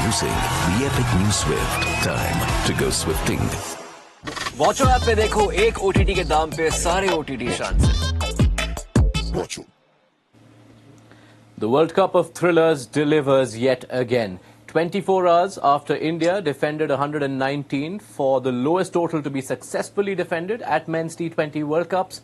Introducing the epic new Swift. Time to go swifting. Watcho app पे देखो एक OTT के दाम पे सारे ओटीटी शान से। The World Cup of Thrillers delivers yet again. 24 hours after India defended 119 for the lowest total to be successfully defended at men's T20 World Cups,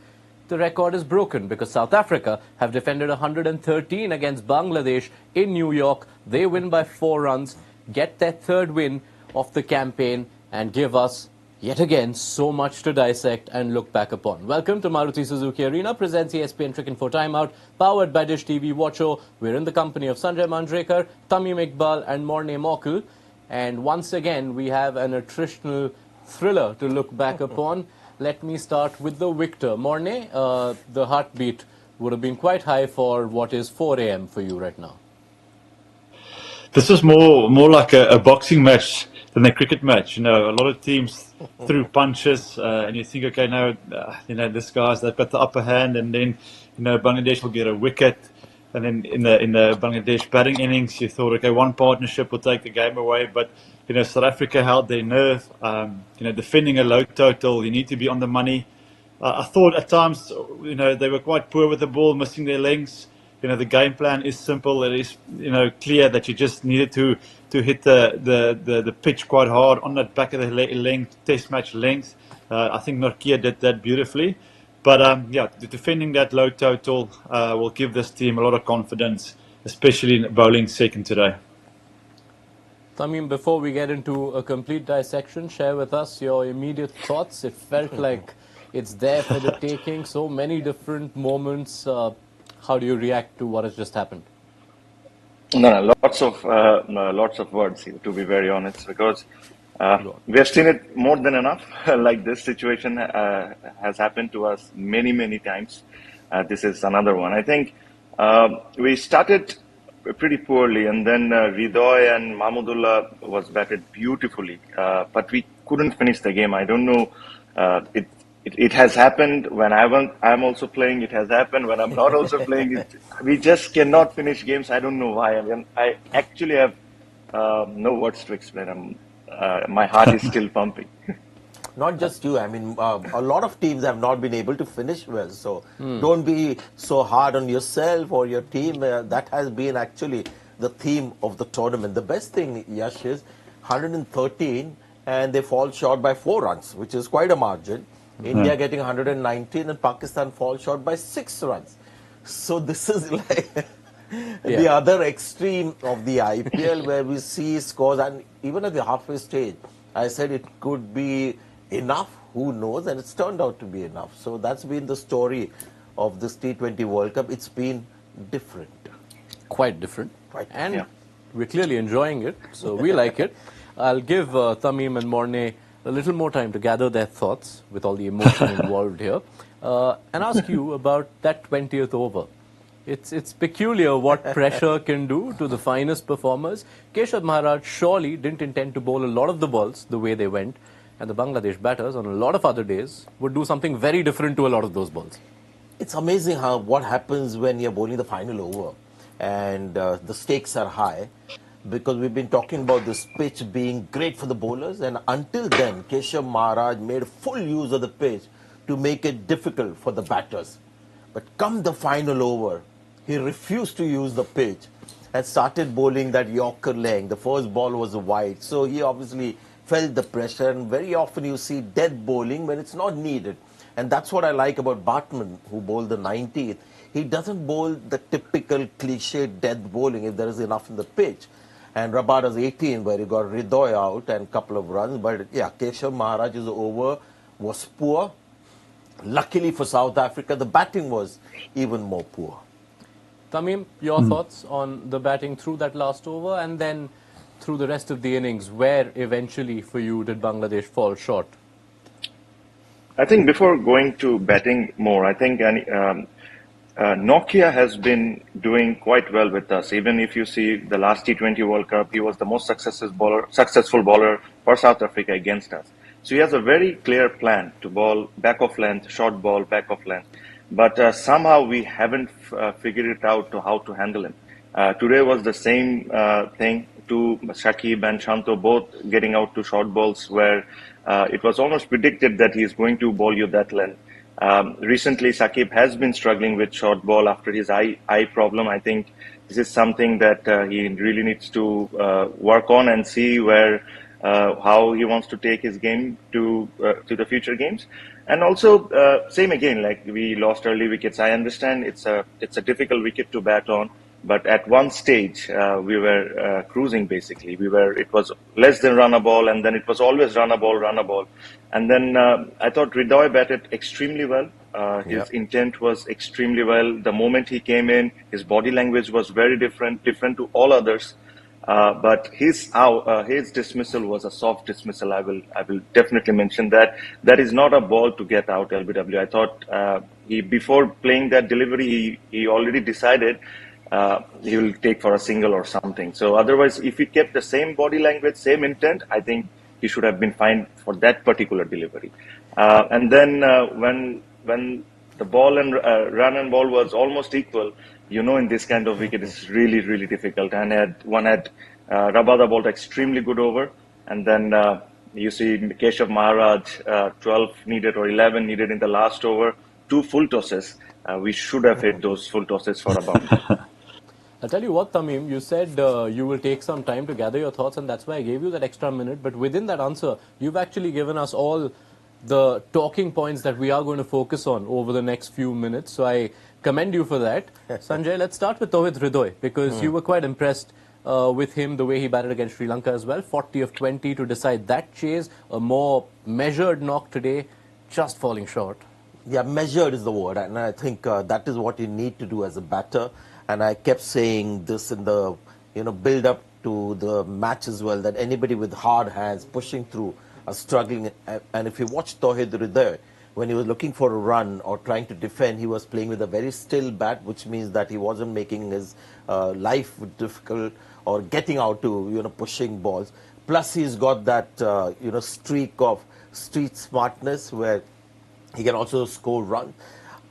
the record is broken because South Africa have defended 113 against Bangladesh in New York. They win by 4 runs, get their third win of the campaign and give us yet again so much to dissect and look back upon. Welcome to Maruti Suzuki Arena, presents ESPN Cricket for Timeout, powered by Dish TV Watcho. We're in the company of Sanjay, Manjrekar, Tamim, Iqbal and Morne Morkel. And once again, we have an attritional thriller to look back upon. Let me start with the victor. Morne, the heartbeat would have been quite high for what is 4 a.m. for you right now. This is more like a boxing match than a cricket match. You know, a lot of teams threw punches, and you think, okay, now, this guy's, they've got the upper hand, and then, Bangladesh will get a wicket. And then in the Bangladesh batting innings, you thought, okay, one partnership will take the game away. But, South Africa held their nerve. Defending a low total, you need to be on the money. I thought at times, they were quite poor with the ball, missing their lengths. The game plan is simple. It is, clear that you just needed to hit the pitch quite hard on that back of the length, test match length. I think Nortje did that beautifully. But, defending that low total will give this team a lot of confidence, especially in bowling second today. Tamim, before we get into a complete dissection, share with us your immediate thoughts. It felt like it's there for the taking. So many different moments. How do you react to what has just happened? No, lots of words here, to be very honest, because we have seen it more than enough. Like this situation has happened to us many, many times. This is another one. I think we started pretty poorly, and then Ridoy and Mahmudullah was batted beautifully, but we couldn't finish the game. I don't know. It has happened when I'm also playing. It has happened when I'm not also playing. We just cannot finish games. I don't know why. I actually have no words to explain. My heart is still pumping. Not just you. I mean, a lot of teams have not been able to finish well. So don't be so hard on yourself or your team. That has been actually the theme of the tournament. The best thing, Yash, is 113 and they fall short by 4 runs, which is quite a margin. India getting 119 and Pakistan fall short by 6 runs. So this is like the other extreme of the IPL where we see scores, and even at the halfway stage, I said it could be enough, who knows, and it's turned out to be enough. So that's been the story of this T20 World Cup. It's been different. Quite different. And we're clearly enjoying it, so we like it. I'll give Tamim and Morne a little more time to gather their thoughts with all the emotion involved here, and ask you about that 20th over. It's peculiar what pressure can do to the finest performers. Keshav Maharaj surely didn't intend to bowl a lot of the balls the way they went, and the Bangladesh batters on a lot of other days would do something very different to a lot of those balls. It's amazing what happens when you're bowling the final over and the stakes are high. Because we've been talking about this pitch being great for the bowlers, and until then, Keshav Maharaj made full use of the pitch to make it difficult for the batters. But come the final over, he refused to use the pitch and started bowling that Yorker length. The first ball was wide, so he obviously felt the pressure, and very often you see dead bowling when it's not needed. And that's what I like about Bartman, who bowled the 90th. He doesn't bowl the typical cliche death bowling if there is enough in the pitch. And Rabada's 18, where he got Ridoy out and a couple of runs. But yeah, Keshav Maharaj's over was poor. Luckily for South Africa, the batting was even more poor. Tamim, your thoughts on the batting through that last over and then through the rest of the innings? Where eventually for you did Bangladesh fall short? I think before going to batting more, I think Nortje has been doing quite well with us. Even if you see the last T20 World Cup, he was the most successful bowler for South Africa against us. So he has a very clear plan to bowl back of length, short ball, back of length. But somehow we haven't figured it out to how to handle him. Today was the same thing. to Shakib and Shanto both getting out to short balls where it was almost predicted that he is going to bowl you that length. Recently, Shakib has been struggling with short ball after his eye problem. I think this is something that he really needs to work on and see where how he wants to take his game to the future games. And also, same again, like we lost early wickets. I understand it's a difficult wicket to bat on, but at one stage we were cruising basically. It was less than run a ball, and then it was always run a ball. And then I thought Hridoy batted extremely well. His intent was extremely well. The moment he came in, his body language was very different to all others. But his dismissal was a soft dismissal. I will definitely mention that. That is not a ball to get out LBW. I thought he before playing that delivery, he already decided he will take for a single or something. So otherwise, if he kept the same body language, same intent, I think he should have been fine for that particular delivery. And then when the ball and run and ball was almost equal, in this kind of wicket, it's really, really difficult. And one had Rabada bowled extremely good over. And then you see Keshav Maharaj, 12 needed or 11 needed in the last over, 2 full tosses. We should have hit those full tosses for a boundary. I'll tell you what, Tamim, you said you will take some time to gather your thoughts, and that's why I gave you that extra minute. But within that answer, you've actually given us all the talking points that we are going to focus on over the next few minutes. So I commend you for that. Sanjay, let's start with Tawhid Hridoy, because you were quite impressed with him, the way he batted against Sri Lanka as well. 40 of 20 to decide that chase. A more measured knock today, just falling short. Yeah, measured is the word, and I think that is what you need to do as a batter. And I kept saying this in the build up to the match as well, that anybody with hard hands pushing through are struggling. And if you watch Tawhid Hridoy, when he was looking for a run or trying to defend, he was playing with a very still bat, which means that he wasn't making his life difficult or getting out to pushing balls. Plus, he's got that streak of street smartness where he can also score runs.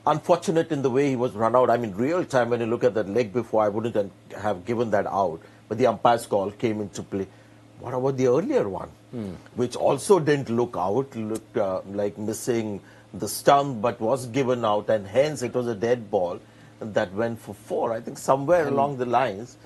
Unfortunate in the way he was run out. I mean, real time, when you look at that leg before, I wouldn't have given that out. But the umpire's call came into play. What about the earlier one? Which also didn't look out, looked like missing the stump, but was given out. And hence, it was a dead ball that went for 4. I think somewhere along the lines,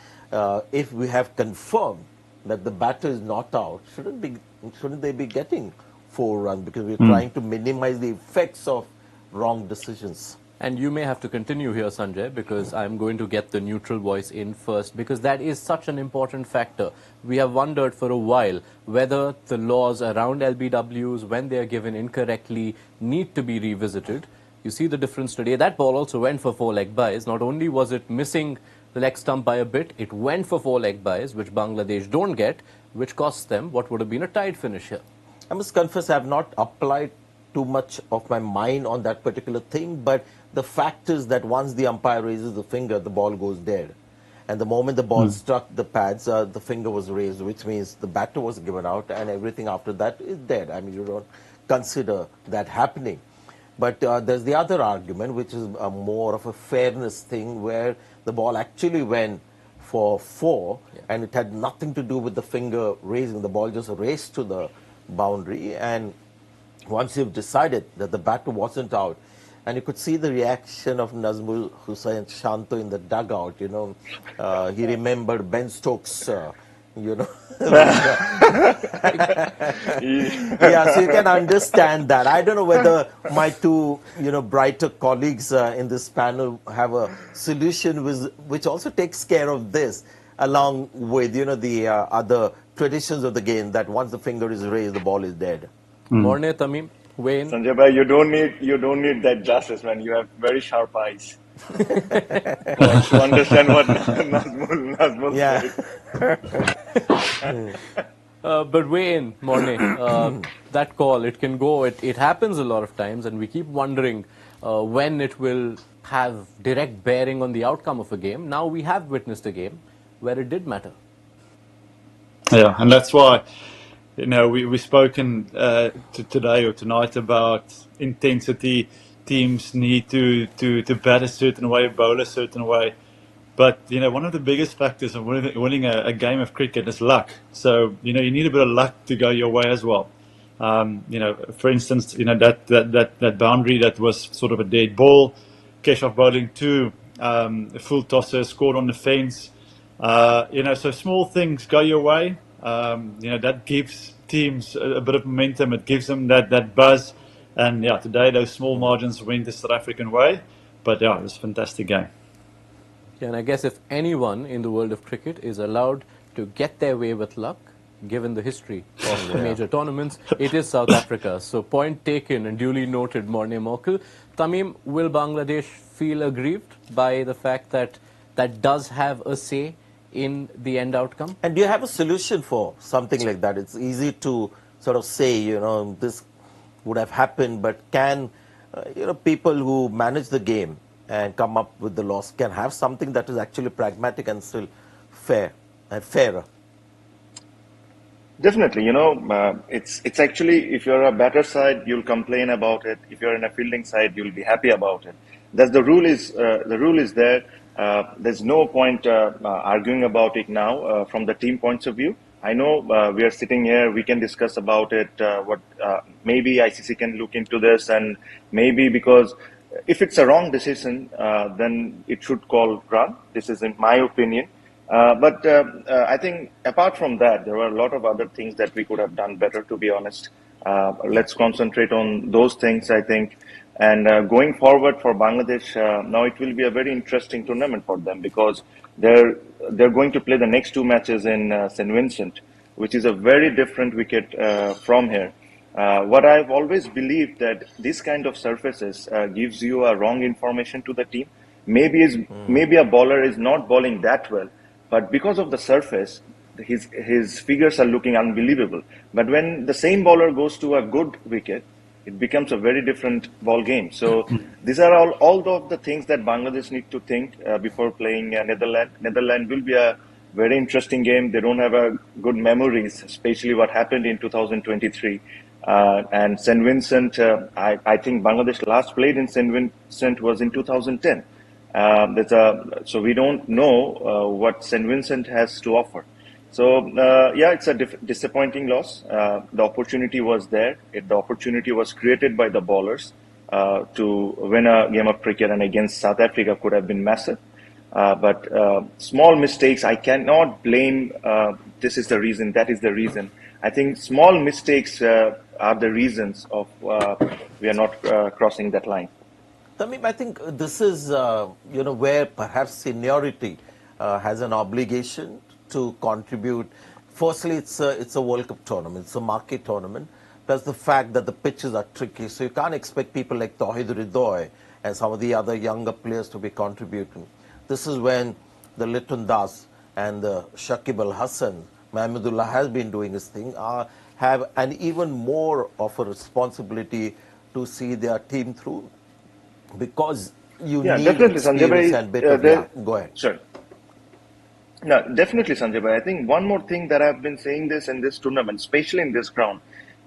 if we have confirmed that the batter is not out, shouldn't they be getting 4 runs? Because we're trying to minimize the effects of wrong decisions. And you may have to continue here, Sanjay, because I'm going to get the neutral voice in first, because that is such an important factor. We have wondered for a while whether the laws around LBWs, when they are given incorrectly, need to be revisited. You see the difference today. That ball also went for 4 leg byes. Not only was it missing the leg stump by a bit, it went for 4 leg byes, which Bangladesh don't get, which costs them what would have been a tied finish here. I must confess, I have not applied too much of my mind on that particular thing, but the fact is that once the umpire raises the finger, the ball goes dead. And the moment the ball struck the pads, the finger was raised, which means the batter was given out, and everything after that is dead. I mean, you don't consider that happening. But there's the other argument, which is more of a fairness thing, where the ball actually went for 4, and it had nothing to do with the finger raising. The ball just raced to the boundary, and once you've decided that the batter wasn't out, and you could see the reaction of Nazmul Hussain Shanto in the dugout, he remembered Ben Stokes, Yeah, so you can understand that. I don't know whether my two, brighter colleagues in this panel have a solution which also takes care of this, along with, the other traditions of the game, that once the finger is raised, the ball is dead. Morne, Tamim, Wayne. Sanjay bhai, you don't need that glasses, man. You have very sharp eyes. To understand what Nazmul said. But Wayne, Morne, that call, it can go, it happens a lot of times, and we keep wondering when it will have direct bearing on the outcome of a game. Now we have witnessed a game where it did matter. Yeah, and that's why, we've spoken today or tonight about intensity. Teams need to bat a certain way, bowl a certain way. But, one of the biggest factors of winning a game of cricket is luck. So, you need a bit of luck to go your way as well. For instance, that boundary that was sort of a dead ball, Keshav bowling two full tossers, scored on the fence. So small things go your way. That gives teams a bit of momentum. It gives them that buzz. And today those small margins went the South African way. But it was a fantastic game. Yeah, and I guess if anyone in the world of cricket is allowed to get their way with luck, given the history of major tournaments, it is South Africa. So point taken and duly noted, Morne Morkel. Tamim, will Bangladesh feel aggrieved by the fact that that does have a say in the end outcome? And do you have a solution for something like that? It's easy to sort of say, this would have happened, but can, people who manage the game and come up with the loss can have something that is actually pragmatic and still fair and fairer? Definitely, it's actually, if you're a batter side, you'll complain about it. If you're in a fielding side, you'll be happy about it. The rule is there. There's no point arguing about it now from the team points of view. I know we are sitting here, we can discuss about it. Maybe ICC can look into this, and maybe because if it's a wrong decision, then it should call run. This is in my opinion. But I think apart from that, there were a lot of other things that we could have done better, to be honest. Let's concentrate on those things, I think. And going forward for Bangladesh, now it will be a very interesting tournament for them, because they're going to play the next two matches in St. Vincent, which is a very different wicket from here. What I've always believed, that this kind of surfaces gives you a wrong information to the team. Maybe a bowler is not bowling that well, but because of the surface, his figures are looking unbelievable. But when the same bowler goes to a good wicket, it becomes a very different ball game. So these are all of the things that Bangladesh need to think before playing Netherlands. Netherlands will be a very interesting game. They don't have a good memories, especially what happened in 2023. And St. Vincent, I think Bangladesh last played in St. Vincent was in 2010. So we don't know what St. Vincent has to offer. So, it's a disappointing loss. The opportunity was there. The opportunity was created by the bowlers to win a game of cricket, and against South Africa could have been massive. But small mistakes, I cannot blame this is the reason, that is the reason. I think small mistakes are the reasons of we are not crossing that line. Tamim, I think this is, where perhaps seniority has an obligation to contribute. Firstly, it's a World Cup tournament. It's a marquee tournament. Plus the fact that the pitches are tricky. So you can't expect people like Tauhid Ridoy and some of the other younger players to be contributing. This is when the Litton Das and the Shakib Al Hassan, Mahmudullah has been doing his thing, have an even more of a responsibility to see their team through. Because you need experience and bit of go ahead. Sure. No, definitely, Sanjay. I think one more thing that I've been saying this in this tournament, especially in this ground,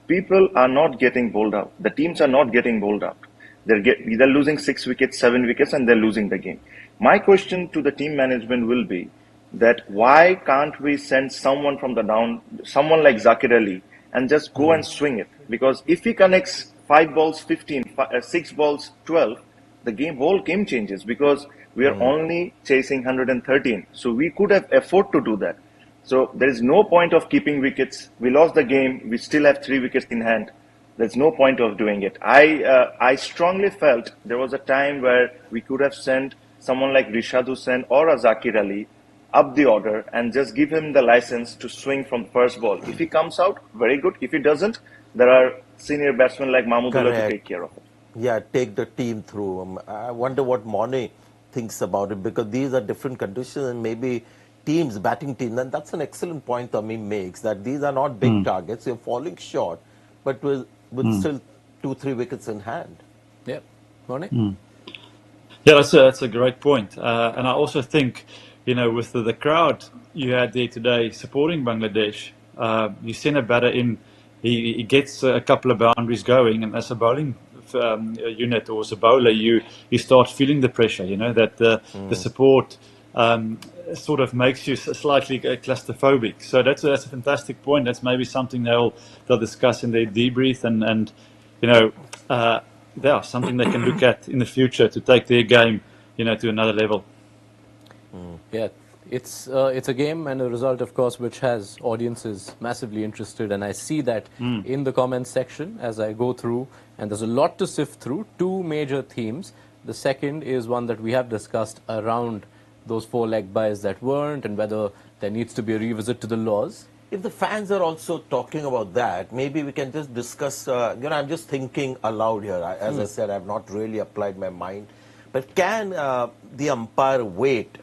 people are not getting bowled out. The teams are not getting bowled out. They're losing 6 wickets, 7 wickets, and they're losing the game. My question to the team management will be that why can't we send someone from the down, someone like Zakir Ali, and just go and swing it? Because if he connects 5 balls 15, 6 balls 12, the whole game changes, because we are only chasing 113. So we could have afford to do that. So there is no point of keeping wickets. We lost the game. We still have 3 wickets in hand. There's no point of doing it. I strongly felt there was a time where we could have sent someone like Rishad Hussain or a Zakir Ali up the order and just give him the license to swing from first ball. If he comes out, very good. If he doesn't, there are senior batsmen like Mahmudullah to take care of it. Yeah, take the team through. I wonder what Morne thinks about it, because these are different conditions, and maybe batting teams, and that's an excellent point Tamim makes, that these are not big targets. You're falling short, but with still 2-3 wickets in hand. Yeah, Morne? Yeah, that's a great point. And I also think, with the crowd you had there today supporting Bangladesh, you send a batter in, he gets a couple of boundaries going, and as a bowling unit or as a bowler, you start feeling the pressure, that the support sort of makes you slightly claustrophobic. So that's a fantastic point. That's maybe something they'll discuss in their debrief, and something they can look at in the future to take their game, to another level. Yeah, it's a game and a result, of course, which has audiences massively interested, and I see that in the comments section as I go through, and there's a lot to sift through. Two major themes. The second is one that we have discussed around those 4 leg byes that weren't, and whether there needs to be a revisit to the laws. If the fans are also talking about that, maybe we can just discuss, I'm just thinking aloud here. As I said, I've not really applied my mind. But can the umpire wait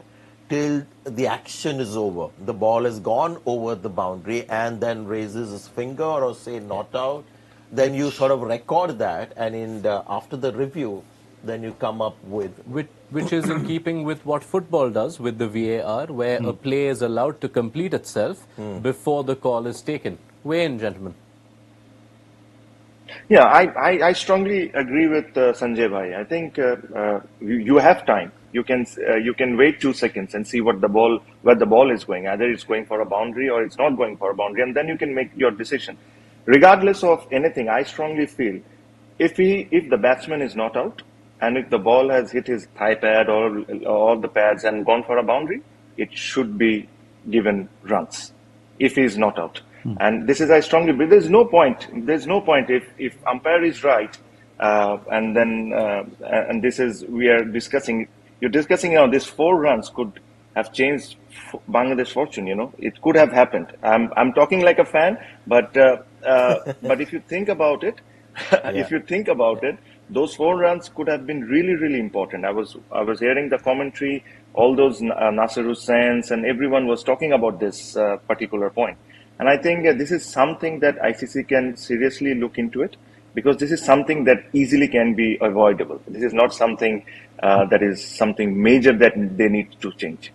till the action is over? The ball has gone over the boundary and then raises his finger or say not out. Then you sort of record that, and after the review, then you come up with... Which is in keeping with what football does with the VAR, where a play is allowed to complete itself before the call is taken. Weigh in, gentlemen. Yeah, I strongly agree with Sanjay bhai. I think you have time. You can wait 2 seconds and see where the ball is going. Either it's going for a boundary or it's not going for a boundary, and then you can make your decision. Regardless of anything, I strongly feel if the batsman is not out, and if the ball has hit his thigh pad or all the pads and gone for a boundary, it should be given runs if he is not out. And this is, I strongly believe, there's no point if umpire is right, and then and this is we are discussing. You're discussing now. These 4 runs could have changed Bangladesh fortune. It could have happened. I'm talking like a fan, but if you think about it, those 4 runs could have been really, really important. I was hearing the commentary, all those Nasser Hussains and everyone was talking about this particular point. And I think this is something that ICC can seriously look into it, because this is something that easily can be avoidable. This is not something that is something major that they need to change.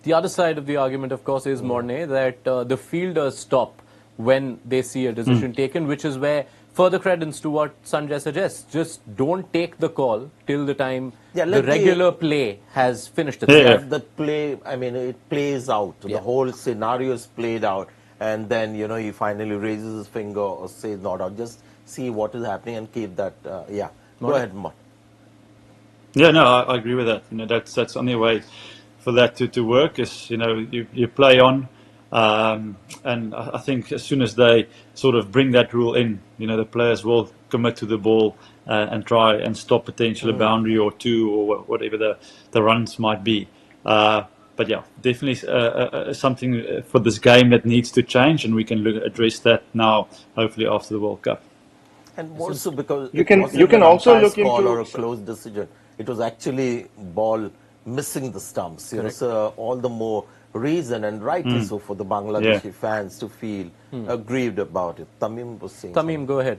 The other side of the argument, of course, is, Morne, that the fielders stop when they see a decision taken, which is where further credence to what Sanjay suggests. Just don't take the call till the time the regular play has finished itself. The play, it plays out. The whole scenario is played out. And then, he finally raises his finger or says not out. Just see what is happening and keep that, Go ahead, Morne. Yeah, no, I agree with that. That's the only way for that to work is, you play on. And I think as soon as they sort of bring that rule in, the players will commit to the ball and try and stop potentially a boundary or 2 or whatever the runs might be. But yeah, definitely something for this game that needs to change, and we can address that now, hopefully after the World Cup. And more so because you can also look into or a close decision. It was actually ball missing the stumps. So all the more reason, and rightly so, for the Bangladeshi fans to feel aggrieved about it. Tamim was saying. Tamim, go ahead.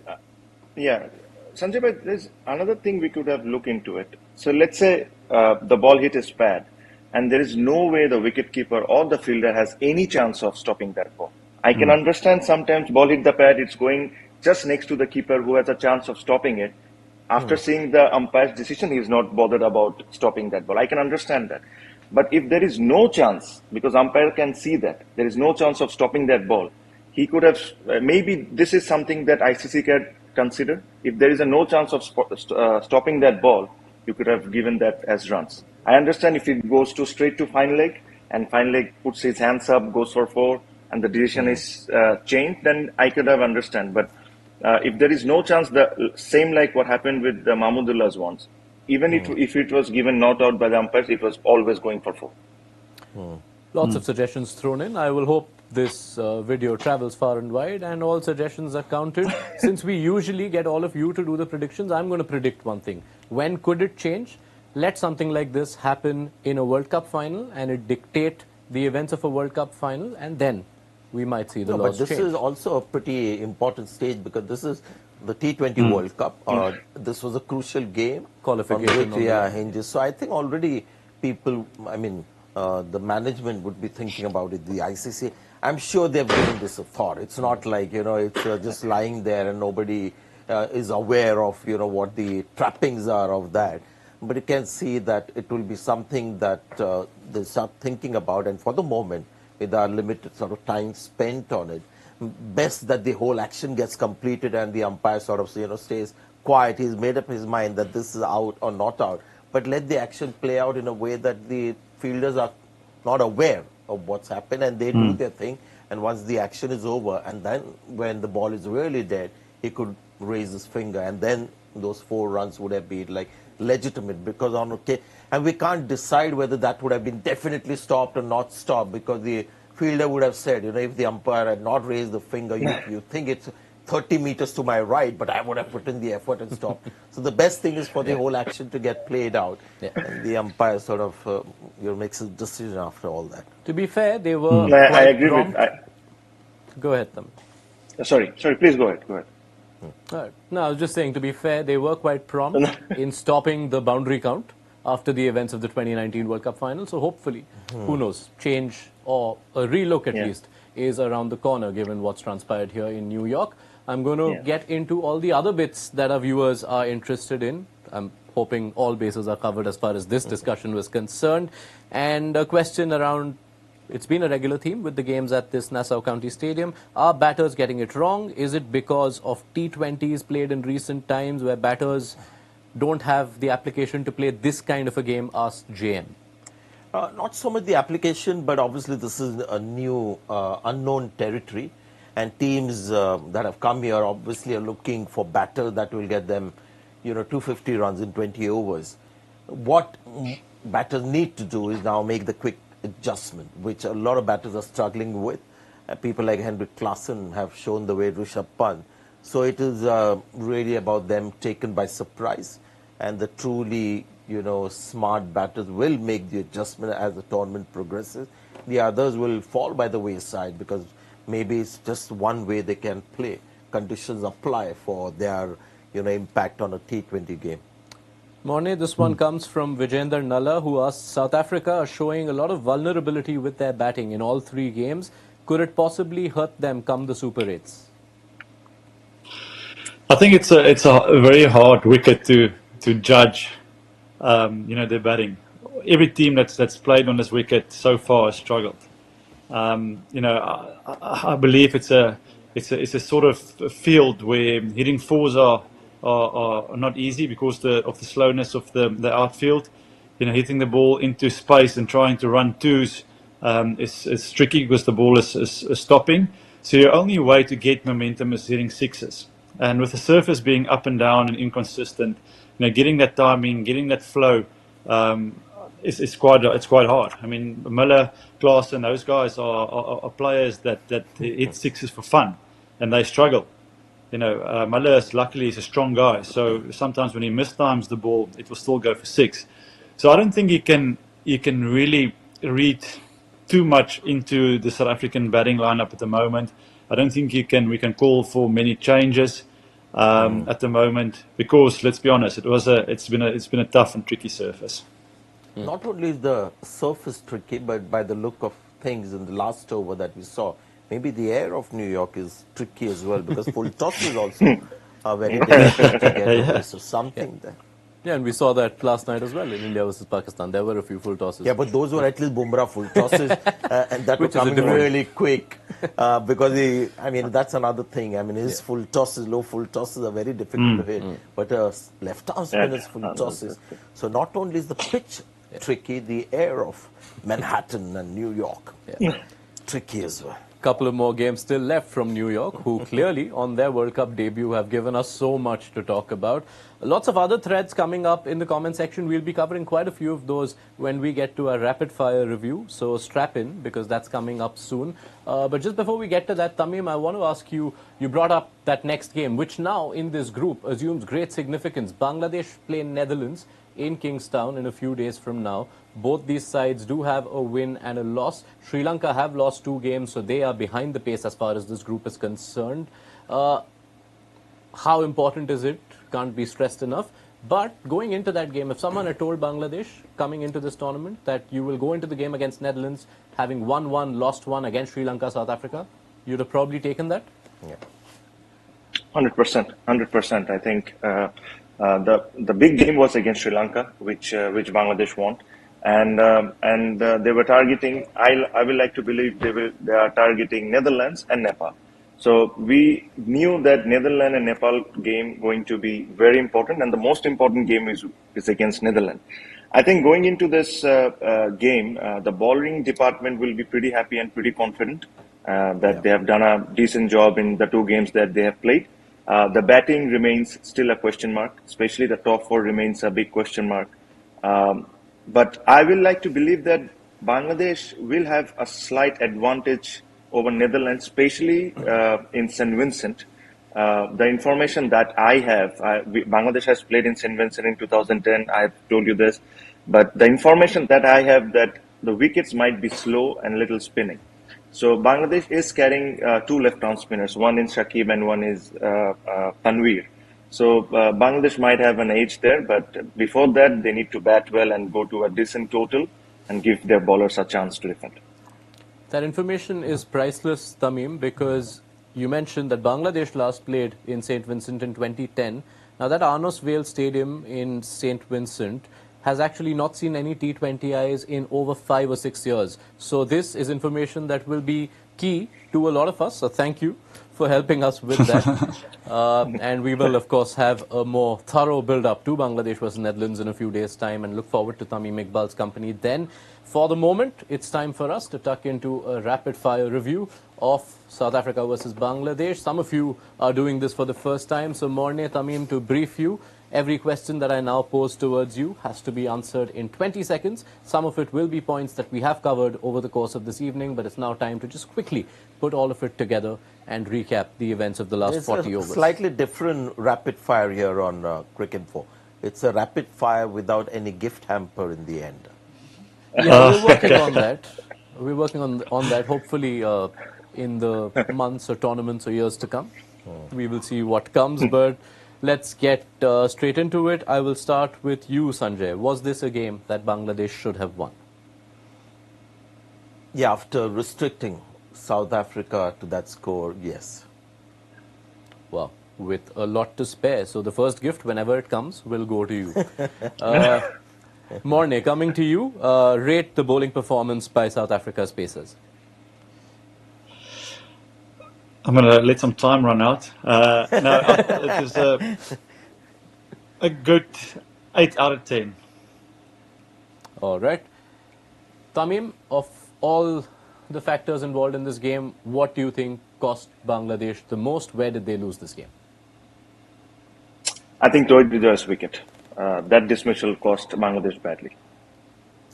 Sanjay bhai, there's another thing we could have looked into it. So let's say the ball hit his pad, and there is no way the wicketkeeper or the fielder has any chance of stopping that ball. I can understand sometimes ball hit the pad, it's going just next to the keeper who has a chance of stopping it. After seeing the umpire's decision, he is not bothered about stopping that ball. I can understand that. But if there is no chance, because umpire can see that, there is no chance of stopping that ball, he could have, maybe this is something that ICC can consider. If there is no chance of stopping that ball, you could have given that as runs. I understand if it goes straight to fine leg, and fine leg puts his hands up, goes for 4, and the decision is changed, then I could have understand. But if there is no chance, the same like what happened with the Mahmudullah's ones, even if it was given not out by the umpires, it was always going for 4. Lots of suggestions thrown in. I will hope this video travels far and wide and all suggestions are counted. Since we usually get all of you to do the predictions, I'm going to predict one thing. When could it change? Let something like this happen in a World Cup final and it dictate the events of a World Cup final, and then we might see the laws change. But this is also a pretty important stage, because this is the T20 World Cup. This was a crucial game. Qualification. Hinges. So I think already people, the management would be thinking about it. The ICC, I'm sure they've given this a thought. It's not like, it's just lying there and nobody is aware of, what the trappings are of that. but you can see that it will be something that they start thinking about. And for the moment, with our limited sort of time spent on it, best that the whole action gets completed and the umpire sort of stays quiet. He's made up his mind that this is out or not out, but let the action play out in a way that the fielders are not aware of what's happened, and they do their thing. And once the action is over, and then when the ball is really dead, he could raise his finger, and then those 4 runs would have been like legitimate, because and we can't decide whether that would have been definitely stopped or not stopped, because the fielder would have said, if the umpire had not raised the finger, you think it's 30 meters to my right, but I would have put in the effort and stopped. So the best thing is for the whole action to get played out, and the umpire sort of makes a decision after all that. To be fair, they were I agree prompt. with. Go ahead, Tamim. Sorry, please go ahead. All right. No, I was just saying, to be fair, they were quite prompt in stopping the boundary count after the events of the 2019 World Cup final. So hopefully, who knows, change or a relook at least is around the corner, given what's transpired here in New York. I'm going to get into all the other bits that our viewers are interested in. I'm hoping all bases are covered as far as this discussion was concerned. And a question around, it's been a regular theme with the games at this Nassau County Stadium. Are batters getting it wrong? Is it because of T20s played in recent times where batters don't have the application to play this kind of a game? Asked JM. Not so much the application, but obviously this is a new unknown territory. And teams that have come here obviously are looking for batters that will get them, 250 runs in 20 overs. What batters need to do is now make the quick adjustment, which a lot of batters are struggling with. People like Henrik Klaasen have shown the way, Rishabh Pant. So it is really about them taken by surprise. And the truly, smart batters will make the adjustment as the tournament progresses. The others will fall by the wayside because maybe it's just one way they can play. Conditions apply for their, impact on a T20 game. Morne, this one comes from Vijender Nalla, who asks, South Africa are showing a lot of vulnerability with their batting in all 3 games. Could it possibly hurt them come the Super 8s? I think it's a very hard wicket to judge, their batting. Every team that's played on this wicket so far has struggled. I believe it's a sort of field where hitting 4s are not easy because of the slowness of the outfield. Hitting the ball into space and trying to run 2s is tricky because the ball is stopping. So your only way to get momentum is hitting 6s. And with the surface being up and down and inconsistent, getting that timing, getting that flow, it's quite hard. I mean, Miller, Klaasen, those guys are players that hit 6s for fun, and they struggle. Miller luckily is a strong guy, so sometimes when he mistimes the ball, it will still go for 6. So I don't think you can really read too much into the South African batting lineup at the moment. I don't think we can call for many changes at the moment because, let's be honest, it's been a tough and tricky surface. Not only is the surface tricky, but by the look of things in the last over that we saw, maybe the air of New York is tricky as well, because full tosses also are very difficult to get away. So something there. Yeah, and we saw that last night as well in India versus Pakistan. There were a few full tosses. Yeah, but those were at least Bumrah full tosses, and that were coming really quick. Because that's another thing. I mean, his full tosses, low full tosses are very difficult to hit. But left-arm spinners full tosses. So not only is the pitch tricky, the air of Manhattan and New York tricky as well. Couple of more games still left from New York, who clearly on their World Cup debut have given us so much to talk about. Lots of other threads coming up in the comment section. We'll be covering quite a few of those when we get to our rapid fire review. So strap in, because that's coming up soon. But just before we get to that, Tamim, I want to ask you, you brought up that next game, which now in this group assumes great significance. Bangladesh play Netherlands in Kingstown in a few days from now. Both these sides do have a win and a loss. Sri Lanka have lost 2 games, so they are behind the pace as far as this group is concerned. How important is it? Can't be stressed enough. But going into that game, if someone had told Bangladesh coming into this tournament that you will go into the game against Netherlands having won 1, lost 1 against Sri Lanka, South Africa, you'd have probably taken that? Yeah. 100%. I think The big game was against Sri Lanka, which Bangladesh won, and they were targeting. I will like to believe they are targeting Netherlands and Nepal. So we knew that Netherlands and Nepal game going to be very important, and the most important game is against Netherlands. I think going into this game, the bowling department will be pretty happy and pretty confident that they have done a decent job in the two games that they have played. The batting remains still a question mark, especially the top four remains a big question mark. But I will like to believe that Bangladesh will have a slight advantage over Netherlands, especially in St. Vincent. The information that I have, Bangladesh has played in St. Vincent in 2010. I have told you this, but the information that I have that the wickets might be slow and little spinning. So Bangladesh is carrying two left-arm spinners. One is Shakib and one is Tanvir. So Bangladesh might have an edge there, but before that, they need to bat well and go to a decent total and give their bowlers a chance to defend. That information is priceless, Tamim, because you mentioned that Bangladesh last played in St. Vincent in 2010. Now, that Arnos Vale Stadium in St. Vincent has actually not seen any T20Is in over 5 or 6 years. So this is information that will be key to a lot of us. So thank you for helping us with that. And we will, of course, have a more thorough build-up to Bangladesh versus Netherlands in a few days' time and look forward to Tamim Iqbal's company then. For the moment, it's time for us to tuck into a rapid-fire review of South Africa versus Bangladesh. Some of you are doing this for the first time. So, Morne, Tamim, to brief you, every question that I now pose towards you has to be answered in 20 seconds. Some of it will be points that we have covered over the course of this evening, but it's now time to just quickly put all of it together and recap the events of the last 40 overs. It's a slightly different rapid fire here on Cricinfo. It's a rapid fire without any gift hamper in the end. Yeah, we're working on that. We're working on that. Hopefully, in the months or tournaments or years to come, we will see what comes. But let's get straight into it. I will start with you, Sanjay. Was this a game that Bangladesh should have won? Yeah, after restricting South Africa to that score, yes. Well, with a lot to spare. So the first gift, whenever it comes, will go to you. Morne, coming to you, rate the bowling performance by South Africa's pacers. I'm going to let some time run out. It was a good 8 out of 10. All right. Tamim, of all the factors involved in this game, what do you think cost Bangladesh the most? Where did they lose this game? I think Rohit Vijay's wicket. That dismissal cost Bangladesh badly.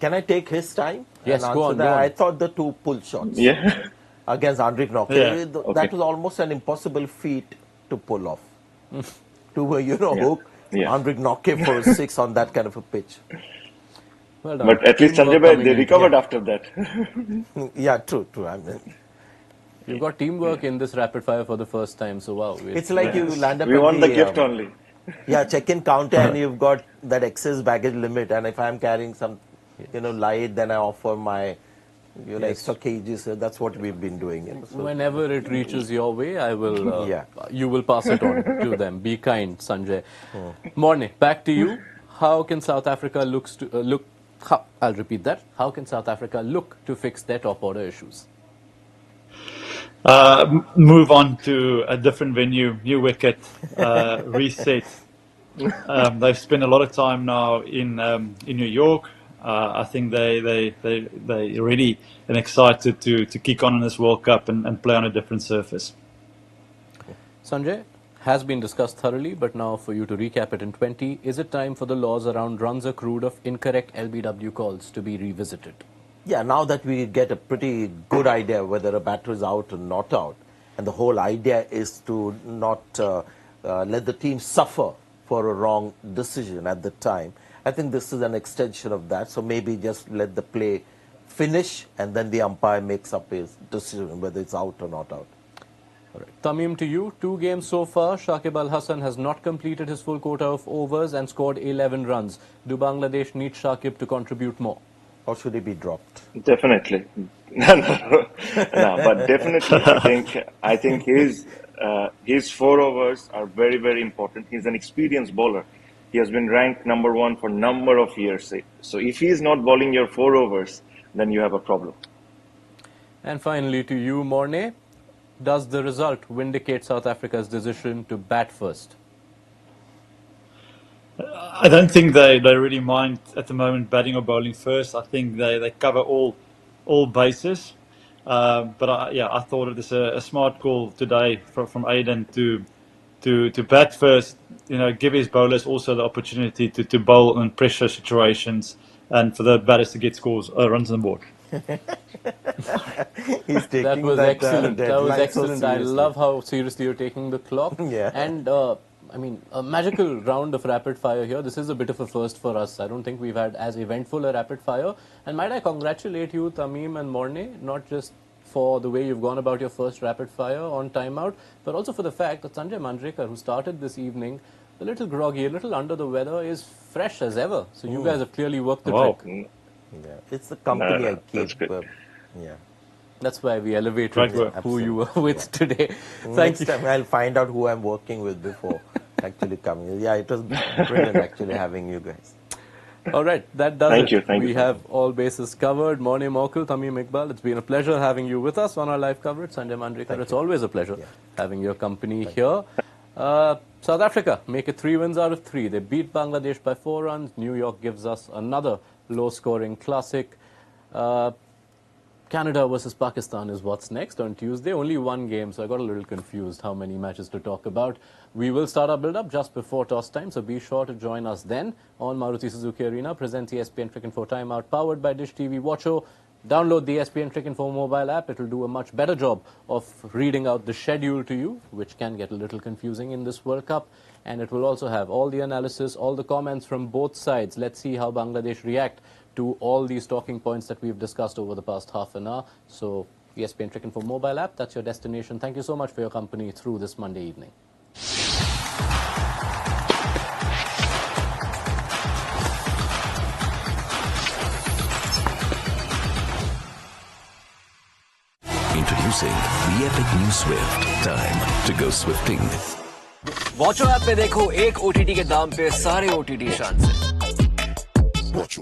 Can I take his time? Yes, go on. I thought the two pull shots against Manjrekar, that was almost an impossible feat to pull off. To hook Manjrekar for a 6 on that kind of a pitch. Well done. But at least Sanjay, they recovered after that. Yeah, true. I mean, you've got teamwork in this rapid fire for the first time, so wow. It's like you land up we want the gift only. Yeah, check-in counter and you've got that excess baggage limit, and if I'm carrying some, light, then I offer my, extra kgs. So that's what we've been doing. So whenever it reaches your way, I will. You will pass it on to them. Be kind, Sanjay. Morne, back to you. How can South Africa I'll repeat that. How can South Africa look to fix their top order issues? Move on to a different venue, new wicket, reset. They've spent a lot of time now in New York. I think they're ready and excited to kick on in this World Cup and play on a different surface. Sanjay, has been discussed thoroughly, but now for you to recap it in 20, is it time for the laws around runs accrued of incorrect LBW calls to be revisited? Yeah, now that we get a pretty good idea whether a batter is out or not out, and the whole idea is to not let the team suffer for a wrong decision at the time, I think this is an extension of that. So maybe just let the play finish and then the umpire makes up his decision whether it's out or not out. All right. Tamim, to you, 2 games so far. Shakib Al Hasan has not completed his full quota of overs and scored 11 runs. Do Bangladesh need Shakib to contribute more? Or should he be dropped? Definitely. No, but definitely, I think his 4 overs are very, very important. He's an experienced bowler. He has been ranked number 1 for number of years. So if he is not bowling your 4 overs, then you have a problem. And finally to you, Morne, does the result vindicate South Africa's decision to bat first? I don't think they really mind at the moment batting or bowling first. I think they cover all bases. But I thought it was a smart call today from Aiden to bat first. Give his bowlers also the opportunity to bowl in pressure situations, and for the batters to get runs on the board. He's taking That was excellent. That was deadline so excellent. I seriously. love how seriously you're taking the clock. Yeah. And a magical round of rapid fire here. This is a bit of a first for us. I don't think we've had as eventful a rapid fire. And might I congratulate you, Tamim and Morne, not just for the way you've gone about your first rapid fire on timeout, but also for the fact that Sanjay Manjrekar, who started this evening a little groggy, a little under the weather, is fresh as ever. So you guys have clearly worked the trick. Yeah. It's the company I that's keep. good. Yeah. That's why we elevated Right, who you were with today. Thank Next you. time I'll find out who I'm working with before actually coming. Yeah, it was brilliant actually having you guys. All right, that does Thank it. you, thank we you. have all bases covered. Morne Morkel, Tamim, Iqbal, it's been a pleasure having you with us on our live coverage. Sanjay Manjrekar, it's always a pleasure having your company here. South Africa make it 3 wins out of 3. They beat Bangladesh by 4 runs. New York gives us another low-scoring classic. Canada versus Pakistan is what's next on Tuesday. Only 1 game, so I got a little confused how many matches to talk about. We will start our build-up just before toss time, so be sure to join us then on Maruti Suzuki Arena. Presents ESPN Cricket Info Timeout, powered by Dish TV. Watcho. Download the ESPN Cricket Info mobile app. It will do a much better job of reading out the schedule to you, which can get a little confusing in this World Cup. And it will also have all the analysis, all the comments from both sides. Let's see how Bangladesh react to all these talking points that we've discussed over the past half an hour. So ESPN Cricket Info mobile app, that's your destination. Thank you so much for your company through this Monday evening. Introducing the epic new Swift. Time to go swifting. Watcho app पे देखो एक OTT के दाम पे सारे OTT शान से। Watch